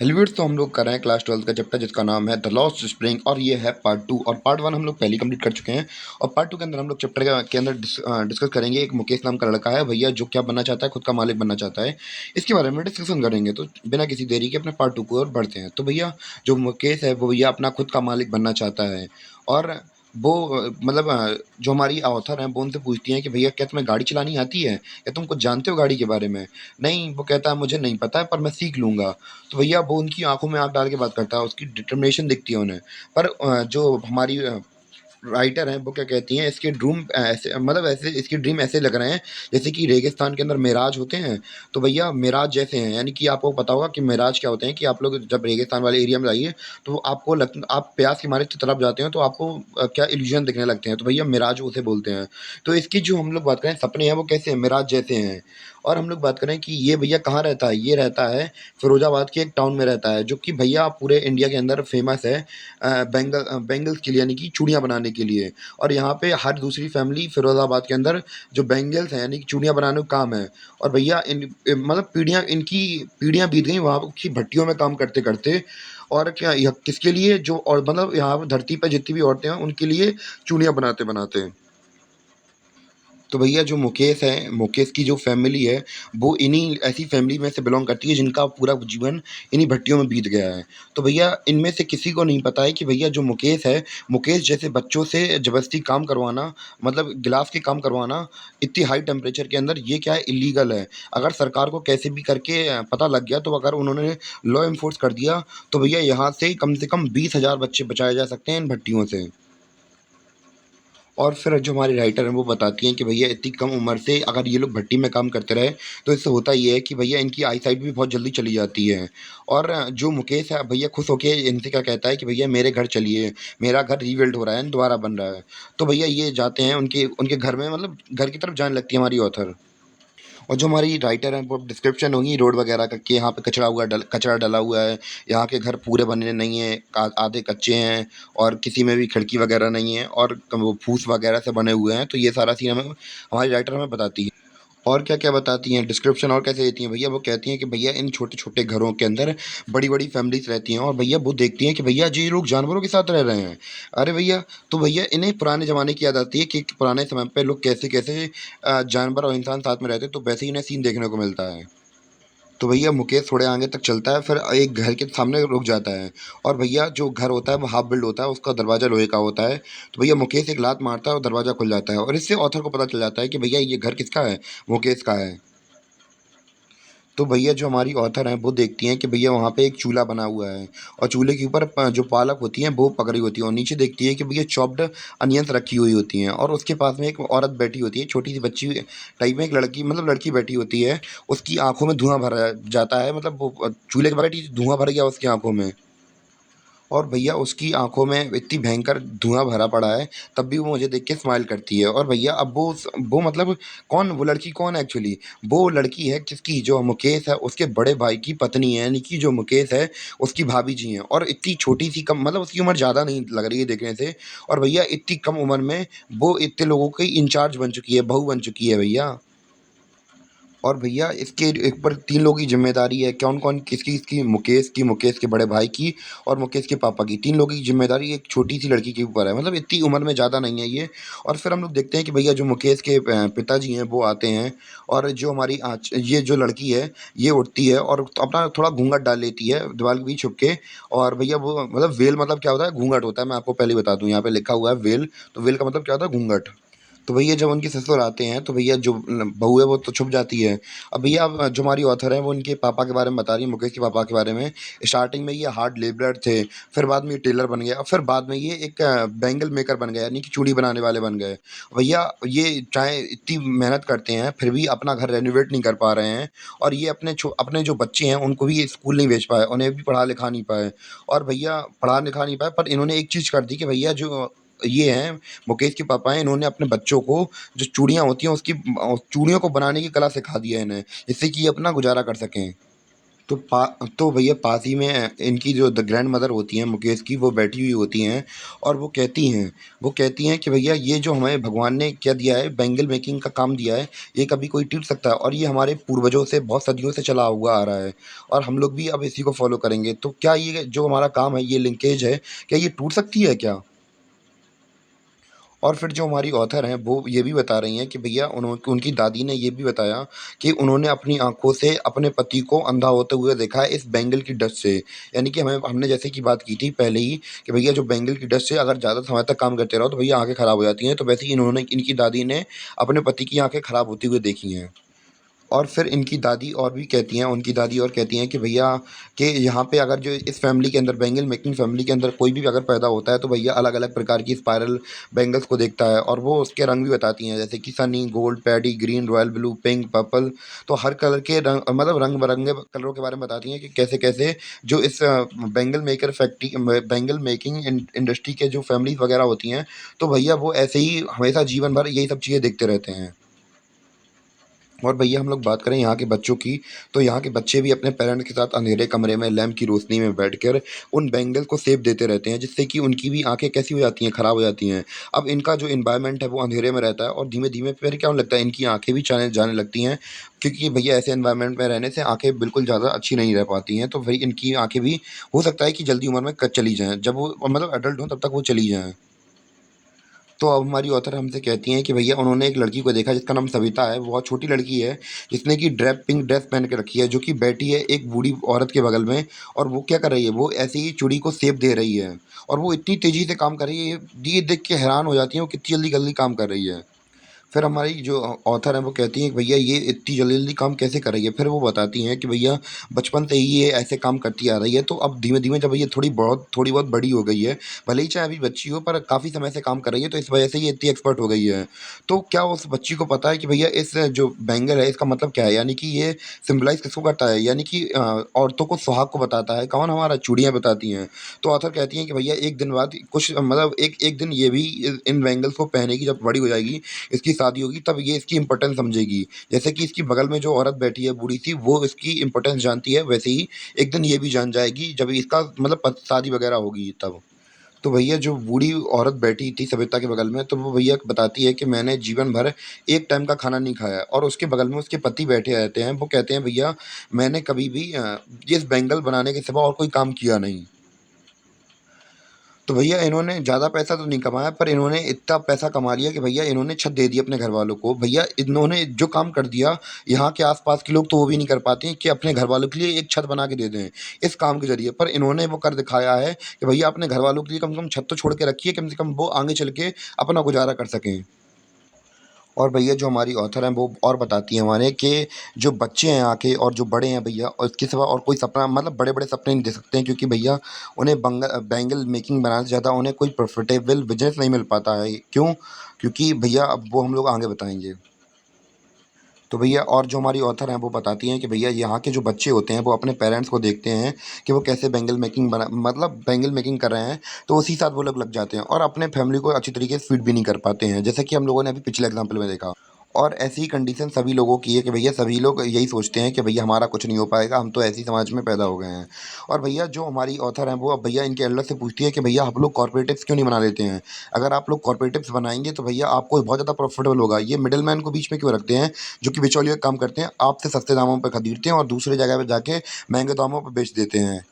हेलविट्स तो हम लोग कर रहे हैं क्लास 12 का चैप्टर जिसका नाम है द लॉस्ट स्प्रिंग और ये है पार्ट 2 और पार्ट 1 हम लोग पहले कंप्लीट कर चुके हैं। और पार्ट 2 के अंदर हम लोग चैप्टर के अंदर डिस्कस करेंगे। एक मुकेश नाम का लड़का है भैया जो क्या बनना चाहता है, खुद का मालिक बनना चाहता है। इसके बारे में डिस्कशन करेंगे तो बिना किसी देरी के अपने पार्ट 2 की ओर बढ़ते हैं। तो भैया जो मुकेश है वो भैया अपना खुद का मालिक बनना चाहता है। और वो मतलब जो हमारी ऑथर हैं वो उनसे पूछती हैं कि भैया क्या तुम्हें गाड़ी चलानी आती है या तुम कुछ जानते हो गाड़ी के बारे में। नहीं, वो कहता है मुझे नहीं पता है पर मैं सीख लूंगा। तो भैया वो उनकी आंखों में आँख डाल के बात करता है, उसकी डिटर्मिनेशन दिखती है उन्हें। पर जो हमारी राइटर हैं वो क्या कहती हैं, इसके ड्रूम ऐसे मतलब ऐसे इसके ड्रीम ऐसे लग रहे हैं जैसे कि रेगिस्तान के अंदर मिराज होते हैं। तो भैया मिराज जैसे हैं, यानी कि आपको पता होगा कि मिराज क्या होते हैं कि आप लोग जब रेगिस्तान वाले एरिया में जाइए तो आपको आप प्यास के मारे तरफ जाते हैं तो आपको क्या इल्यूजन दिखने लगते हैं, तो भैया मिराज उसे बोलते हैं। तो इसकी जो हम लोग बात करें सपने हैं वो कैसे हैं, मिराज जैसे हैं। और हम लोग बात करें कि ये भैया कहाँ रहता है, ये रहता है फिरोजाबाद के एक टाउन में रहता है जो कि भैया पूरे इंडिया के अंदर फेमस है बैंगल्स के लिए, यानी कि चूड़ियाँ बनाने के लिए। और यहाँ पे हर दूसरी फैमिली फिरोजाबाद के अंदर जो बैंगल्स हैं यानी कि चूड़ियाँ बनाने का काम है। और भैया मतलब पीढ़ियाँ बीत गई वहाँ की भट्टियों में काम करते करते। और क्या यह किसके लिए, जो और मतलब यहाँ धरती पर जितनी भी औरतें हैं उनके लिए चूड़ियाँ बनाते बनाते। तो भैया जो मुकेश है, मुकेश की जो फैमिली है वो इन्हीं ऐसी फैमिली में से बिलोंग करती है जिनका पूरा जीवन इन्हीं भट्टियों में बीत गया है। तो भैया इनमें से किसी को नहीं पता है कि भैया जो मुकेश है, मुकेश जैसे बच्चों से ज़बरदस्ती काम करवाना, मतलब गिलास के काम करवाना इतनी हाई टेम्परेचर के अंदर, ये क्या है, इल्लीगल है। अगर सरकार को कैसे भी करके पता लग गया, तो अगर उन्होंने लॉ एनफोर्स कर दिया तो भैया यहाँ से कम 20,000 बच्चे बचाए जा सकते हैं इन भट्टियों से। और फिर जो हमारी राइटर हैं वो बताती हैं कि भैया इतनी कम उम्र से अगर ये लोग भट्टी में काम करते रहे तो इससे होता ये है कि भैया इनकी आई साइट भी बहुत जल्दी चली जाती है। और जो मुकेश है भैया खुश होके इनसे क्या कहता है कि भैया मेरे घर चलिए, मेरा घर रीबिल्ड हो रहा है, दोबारा बन रहा है। तो भैया ये जाते हैं उनके उनके घर में, मतलब घर की तरफ जाने लगती है हमारी ऑथर। और जो हमारी राइटर हैं वो डिस्क्रिप्शन होगी रोड वगैरह का कि यहाँ पे कचरा डला हुआ है, यहाँ के घर पूरे बने नहीं हैं, आधे कच्चे हैं और किसी में भी खिड़की वगैरह नहीं है और वो फूस वगैरह से बने हुए हैं। तो ये सारा सीन हमें हमारी राइटर हमें बताती है। और क्या-क्या बताती हैं, डिस्क्रिप्शन और कैसे देती हैं भैया, वो कहती हैं कि भैया इन छोटे-छोटे घरों के अंदर बड़ी-बड़ी फैमिलीज़ रहती हैं और भैया वो देखती हैं कि भैया जी ये लोग जानवरों के साथ रह रहे हैं। अरे भैया, तो भैया इन्हें पुराने ज़माने की याद आती है कि पुराने समय पे लोग कैसे-कैसे जानवर और इंसान साथ में रहते, तो वैसे ही इन्हें सीन देखने को मिलता है। तो भैया मुकेश थोड़े आगे तक चलता है, फिर एक घर के सामने रुक जाता है। और भैया जो घर होता है वो हाफ बिल्ड होता है, उसका दरवाज़ा लोहे का होता है। तो भैया मुकेश एक लात मारता है और दरवाज़ा खुल जाता है और इससे ऑथर को पता चल जाता है कि भैया ये घर किसका है? मुकेश का है। तो भैया जो हमारी ऑथर हैं वो देखती हैं कि भैया वहाँ पे एक चूल्हा बना हुआ है और चूल्हे के ऊपर जो पालक होती हैं वो पकड़ी होती है और नीचे देखती है कि भैया चॉप्ड अनियंस रखी हुई होती हैं और उसके पास में एक औरत बैठी होती है, छोटी सी बच्ची टाइप में, एक लड़की, मतलब लड़की बैठी होती है। उसकी आंखों में धुआं भरा जाता है, मतलब वो चूल्हे के बैठी धुआं भर गया उसकी आंखों में। और भैया उसकी आँखों में इतनी भयंकर धुआँ भरा पड़ा है, तब भी वो मुझे देख के स्माइल करती है। और भैया अब वो मतलब कौन, वो लड़की कौन है एक्चुअली? वो लड़की है जिसकी जो मुकेश है उसके बड़े भाई की पत्नी है, यानी कि जो मुकेश है उसकी भाभी जी हैं। और इतनी छोटी-सी कम, मतलब उसकी उम्र ज़्यादा नहीं लग रही है देखने से। और भैया इतनी कम उम्र में वो इतने लोगों की इंचार्ज बन चुकी है, बहू बन चुकी है भैया। और भैया इसके ऊपर 3 लोगों की ज़िम्मेदारी है, कौन-कौन, किसकी? मुकेश के बड़े भाई की और मुकेश के पापा की। 3 लोगों की ज़िम्मेदारी एक छोटी-सी लड़की के ऊपर है, मतलब इतनी उम्र में ज़्यादा नहीं है ये। और फिर हम लोग देखते हैं कि भैया जो मुकेश के पिताजी हैं वो आते हैं और जो हमारी ये जो लड़की है, ये उठती है और अपना थोड़ा घूँघट डाल लेती है दीवार के बीच छुप के। और भैया वो मतलब वेल मतलब क्या होता है? घूँघट होता है, मैं आपको पहले ही बता दूँ, यहाँ पे लिखा हुआ है वेल, तो वेल का मतलब क्या होता है? घूँघट। तो भैया जब उनके ससुर आते हैं तो भैया जो बहू है वो तो छुप जाती है। अब भैया अब जो हमारी ऑथर है वो उनके पापा के बारे में बता रही है, मुकेश के पापा के बारे में। स्टार्टिंग में ये हार्ड लेबरर थे, फिर बाद में ये टेलर बन गए और फिर बाद में ये एक बैंगल मेकर बन गए, यानी कि चूड़ी बनाने वाले बन गए। भैया ये चाहे इतनी मेहनत करते हैं फिर भी अपना घर रेनोवेट नहीं कर पा रहे हैं। और ये अपने जो बच्चे हैं उनको भी स्कूल नहीं भेज पाए, उन्हें भी पढ़ा लिखा नहीं पाए। और भैया पढ़ा लिखा नहीं पाए, पर इन्होंने एक चीज़ कर दी कि भैया जो ये हैं, मुकेश के पापा हैं, इन्होंने अपने बच्चों को जो चूड़ियाँ होती हैं उसकी चूड़ियों को बनाने की कला सिखा दी है इन्हें, जिससे कि ये अपना गुज़ारा कर सकें। तो भैया पास ही में इनकी जो द ग्रैंड मदर होती हैं मुकेश की, वो बैठी हुई होती हैं और वो कहती हैं कि भैया ये जो हमें भगवान ने क्या दिया है, बैंगल मेकिंग का काम दिया है, ये कभी कोई टूट सकता है और ये हमारे पूर्वजों से बहुत सदियों से चला हुआ आ रहा है और हम लोग भी अब इसी को फॉलो करेंगे। तो क्या ये जो हमारा काम है, ये लिंकेज है, क्या ये टूट सकती है क्या? और फिर जो हमारी ऑथर हैं वो ये भी बता रही हैं कि भैया उनकी दादी ने ये भी बताया कि उन्होंने अपनी आँखों से अपने पति को अंधा होते हुए देखा है इस बैंगल की डस्ट से। यानी कि हमने जैसे कि बात की थी पहले ही कि भैया जो बैंगल की डस्ट से अगर ज़्यादा समय तक काम करते रहो तो भैया आँखें खराब हो जाती हैं। तो वैसे ही इनकी दादी ने अपने पति की आँखें खराब होती हुई देखी हैं। और फिर इनकी दादी और भी कहती हैं उनकी दादी और कहती हैं कि भैया कि यहाँ पे अगर जो इस फैमिली के अंदर बैंगल मेकिंग फैमिली के अंदर कोई भी अगर पैदा होता है तो भैया अलग-अलग प्रकार की स्पाइरल बैंगल्स को देखता है और वो उसके रंग भी बताती हैं जैसे कि Sunny, gold, paddy, green, royal blue, pink, purple. तो हर कलर के मतलब रंग-बिरंगे कलरों के बारे में बताती हैं कि कैसे-कैसे जो इस बैंगल मेकिंग इंडस्ट्री के जो फैमिलीज़ वगैरह होती हैं, तो भैया वो ऐसे ही हमेशा जीवन भर यही सब चीज़ें देखते रहते हैं। और भैया हम लोग बात करें यहाँ के बच्चों की, तो यहाँ के बच्चे भी अपने पेरेंट्स के साथ अंधेरे कमरे में लैंप की रोशनी में बैठकर उन बैंगल्स को शेप देते रहते हैं, जिससे कि उनकी भी आँखें कैसी हो जाती हैं, खराब हो जाती हैं। अब इनका जो एनवायरनमेंट है वो अंधेरे में रहता है और धीमे-धीमे फिर क्या होने लगता है, इनकी आँखें भी जाने जाने लगती हैं, क्योंकि भैया ऐसे एनवायरनमेंट में रहने से आँखें बिल्कुल ज़्यादा अच्छी नहीं रह पाती हैं, तो वही इनकी आँखें भी हो सकता है कि जल्दी उम्र में चली जाएँ, जब वो मतलब एडल्ट हों तब तक वो चली जाएँ। तो अब हमारी ऑथर हमसे कहती हैं कि भैया उन्होंने एक लड़की को देखा जिसका नाम सविता है, वो बहुत छोटी लड़की है, जिसने कि पिंक ड्रेस पहन के रखी है, जो कि बैठी है एक बूढ़ी औरत के बगल में और वो क्या कर रही है, वो ऐसे ही चूड़ी को शेप दे रही है और वो इतनी तेज़ी से काम कर रही है, ये देख के हैरान हो जाती हैं वो कितनी जल्दी-जल्दी काम कर रही है। फिर हमारी जो ऑथर हैं वो कहती हैं कि भैया ये इतनी जल्दी-जल्दी काम कैसे कर रही है? फिर वो बताती हैं कि भैया बचपन से ही ये ऐसे काम करती आ रही है, तो अब धीमे-धीमे जब ये थोड़ी बहुत बड़ी हो गई है, भले ही चाहे अभी बच्ची हो पर काफ़ी समय से काम कर रही है, तो इस वजह से ये इतनी एक्सपर्ट हो गई है। तो क्या उस बच्ची को पता है कि भैया इस जो बैंगल है इसका मतलब क्या है? यानी कि ये सिम्बलाइज़ किसको करता है? यानी कि औरतों को सुहाग को बताता है, कौन? हमारा चूड़ियाँ बताती हैं। तो ऑथर कहती हैं कि भैया एक दिन बाद कुछ मतलब एक एक दिन ये भी इन बैंगल्स को पहनेगी जब बड़ी हो जाएगी, इसकी शादी होगी तब ये इसकी इम्पोर्टेंस समझेगी। जैसे कि इसकी बगल में जो औरत बैठी है बूढ़ी-सी वो इसकी इम्पोर्टेंस जानती है, वैसे ही एक दिन ये भी जान जाएगी जब इसका मतलब शादी वगैरह होगी तब। तो भैया जो बूढ़ी औरत बैठी थी सविता के बगल में, तो वो भैया बताती है कि मैंने जीवन भर एक टाइम का खाना नहीं खाया और उसके बगल में उसके पति बैठे रहते हैं। वो कहते हैं भैया मैंने कभी भी इस बैंगल बनाने के सिवा और कोई काम किया नहीं। तो भैया इन्होंने ज़्यादा पैसा तो नहीं कमाया पर इन्होंने इतना पैसा कमा लिया कि भैया इन्होंने छत दे दी अपने घरवालों को। भैया इन्होंने जो काम कर दिया, यहाँ के आस-पास के लोग तो वो भी नहीं कर पाते हैं कि अपने घरवालों के लिए एक छत बना के दे दें, इस काम के ज़रिए। पर इन्होंने वो कर दिखाया है कि भैया अपने घरवालों के लिए कम से कम छत तो छोड़ के रखिए, कम से कम वो आगे चल के अपना गुज़ारा कर सकें। और भैया जो हमारी ऑथर हैं वो और बताती हैं हमारे कि जो बच्चे हैं यहाँ के और जो बड़े हैं भैया और इसके सिवा और कोई सपना मतलब बड़े-बड़े सपने नहीं देख सकते हैं क्योंकि भैया उन्हें बैंगल मेकिंग बनाने से ज़्यादा उन्हें कोई प्रॉफ़िटेबल बिज़नेस नहीं मिल पाता है। क्यों? क्योंकि भैया अब वो हम लोग आगे बताएँगे। तो भैया और जो हमारी ऑथर हैं वो बताती हैं कि भैया यहाँ के जो बच्चे होते हैं वो अपने पेरेंट्स को देखते हैं कि वो कैसे बैंगल मेकिंग कर रहे हैं, तो उसी के साथ वो लोग लग जाते हैं और अपने फैमिली को अच्छी तरीके से फ़ीड भी नहीं कर पाते हैं, जैसा कि हम लोगों ने अभी पिछले एग्ज़ाम्पल में देखा। और ऐसी ही कंडीशन सभी लोगों की है कि भैया सभी लोग यही सोचते हैं कि भैया हमारा कुछ नहीं हो पाएगा, हम तो ऐसी समाज में पैदा हो गए हैं। और भैया जो हमारी ऑथर हैं वो अब भैया इनके एल्डर से पूछती है कि भैया आप लोग कॉर्पोरेटिव्स क्यों नहीं बना लेते हैं? अगर आप लोग कॉर्पोरेटिव्स बनाएँगे तो भैया आपको बहुत ज़्यादा प्रॉफ़िटेबल होगा। ये मिडलमैन को बीच में क्यों रखते हैं, जो कि बिचौलिए का काम करते हैं, आपसे सस्ते दामों पे खरीदते हैं और दूसरी जगह पे जाके महँगे दामों पे बेच देते हैं।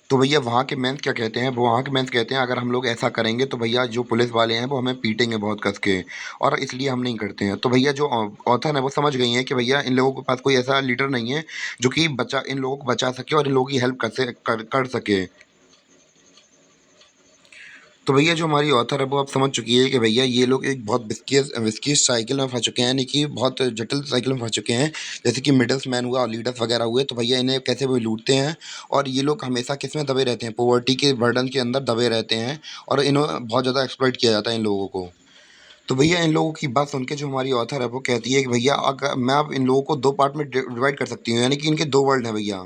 तो भैया वहाँ के मेंस क्या कहते हैं, वो वहाँ के मेंस कहते हैं अगर हम लोग ऐसा करेंगे तो भैया जो पुलिस वाले हैं वो हमें पीटेंगे बहुत कस के और इसलिए हम नहीं करते हैं। तो भैया जो ऑथर है वो समझ गई हैं कि भैया इन लोगों के पास कोई ऐसा लीडर नहीं है जो कि बचा इन लोगों को बचा सके और इन लोगों की हेल्प कर सके। तो भैया जो हमारी ऑथर है वो अब समझ चुकी है कि भैया ये लोग एक बहुत विस्कियस साइकिल में फँस चुके हैं, यानी कि बहुत जटिल साइकिल में फँस चुके हैं। जैसे कि मिडल्समैन हुआ और लीडर्स वगैरह हुए, तो भैया इन्हें कैसे वो लूटते हैं और ये लोग हमेशा किस में दबे रहते हैं, पॉवर्टी के बर्डन के अंदर दबे रहते हैं और इन्हें बहुत ज़्यादा एक्सप्लॉइट किया जाता है इन लोगों को। तो भैया इन लोगों की बात सुन के जो हमारी ऑथर है वो कहती है कि भैया अगर मैं अब इन लोगों को 2 पार्ट में डिवाइड कर सकती हूँ, यानी कि इनके 2 वर्ल्ड हैं भैया।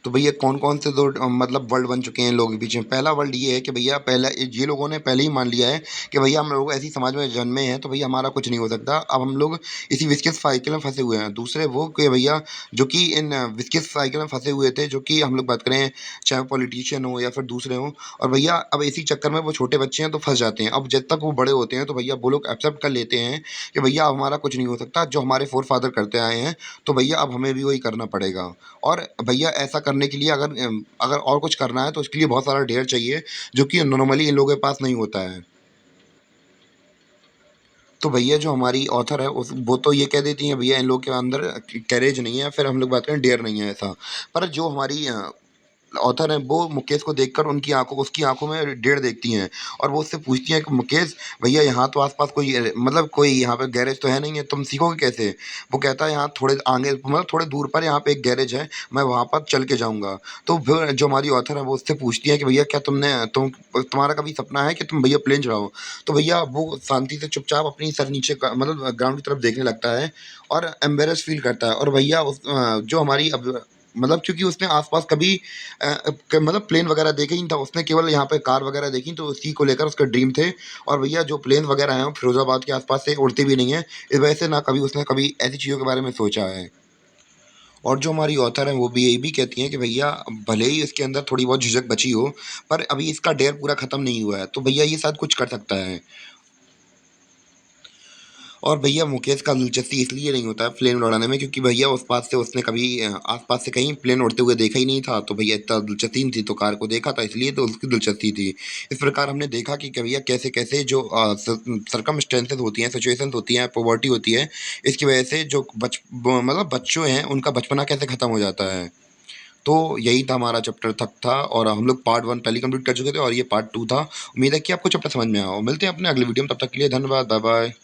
तो भैया कौन-कौन से 2 मतलब वर्ल्ड बन चुके हैं इन लोगों के बीच में। पहला वर्ल्ड ये है कि भैया पहला ये लोगों ने पहले ही मान लिया है कि भैया हम लोग ऐसी समाज में जन्मे हैं, तो भैया हमारा कुछ नहीं हो सकता। अब हम लोग इसी विशेष साइकिल में फँसे हुए हैं। दूसरे वो कि भैया जो कि इन विशेष साइकिल में फँसे हुए थे, जो कि हम लोग बात करें चाहे वो पॉलिटिशियन हो या फिर दूसरे हों, और भैया अब इसी चक्कर में वो छोटे बच्चे हैं तो फँस जाते हैं। अब जब तक वो बड़े होते हैं तो भैया वो लोग एक्सेप्ट कर लेते हैं कि भैया अब हमारा कुछ नहीं हो सकता, जो हमारे फ़ोर-फ़ादर करते आए हैं, तो भैया अब हमें भी वही करना पड़ेगा। और भैया ऐसा करने के लिए अगर और कुछ करना है तो उसके लिए बहुत सारा डेयर चाहिए, जो कि नॉर्मली इन लोगों के पास नहीं होता है। तो भैया जो हमारी ऑथर है उस वो तो ये कह देती हैं भैया इन लोग के अंदर करेज नहीं है, फिर हम लोग बात करें डेयर नहीं है ऐसा। पर जो हमारी ऑथर हैं वो मुकेश को देखकर उसकी आँखों में डेर देखती हैं, और वो उससे पूछती हैं कि मुकेश भैया यहाँ तो आस-पास कोई मतलब कोई यहाँ पे गैरेज तो है नहीं है, तुम सीखोगे कैसे? वो कहता है यहाँ थोड़े आगे मतलब थोड़े दूर पर यहाँ पे एक गैरेज है, मैं वहाँ पर चल के जाऊँगा। तो फिर जो हमारी ऑथर है वो उससे पूछती है कि भैया क्या तुम्हारा कभी सपना है कि तुम भैया प्लेन चढ़ाओ? तो भैया वो शांति से चुपचाप अपनी सर नीचे मतलब ग्राउंड की तरफ देखने लगता है और एम्बैरेस फ़ील करता है, और भैया जो हमारी अब मतलब क्योंकि उसने आस-पास कभी मतलब प्लेन वगैरह देखे ही नहीं था, उसने केवल यहाँ पे कार वगैरह देखी, तो उसी को लेकर उसके ड्रीम थे। और भैया जो प्लेन वगैरह हैं वो फिरोज़ाबाद के आस-पास से उड़ते भी नहीं हैं, इस वजह से ना कभी उसने कभी ऐसी चीज़ों के बारे में सोचा है। और जो हमारी ऑथर हैं वो भी यही भी कहती हैं कि भैया भले ही इसके अंदर थोड़ी बहुत झिझक बची हो, पर अभी इसका डेयर पूरा खत्म नहीं हुआ है, तो भैया ये शायद कुछ कर सकता है। और भैया मुकेश का दिलचस्पी इसलिए नहीं होता है प्लेन उड़ाने में, क्योंकि भैया उस पास से उसने कभी आस-पास से कहीं प्लेन उड़ते हुए देखा ही नहीं था, तो भैया इतना दिलचस्पी नहीं थी, तो कार को देखा था इसलिए तो उसकी दिलचस्पी थी। इस प्रकार हमने देखा कि भैया कैसे-कैसे जो सर्कमस्टेंसेस होती हैं, सिचुएशंस होती हैं, पॉवर्टी होती है, इसकी वजह से जो मतलब बच्चों हैं उनका बचपना कैसे खत्म हो जाता है। तो यही था हमारा चैप्टर तक था, और हम लोग पार्ट 1 पहले कंप्लीट कर चुके थे और ये पार्ट 2 था। उम्मीद है कि आपको चैप्टर समझ में आया हो। मिलते हैं अपने अगले वीडियो में, तब तक के लिए धन्यवाद। बाय-बाय।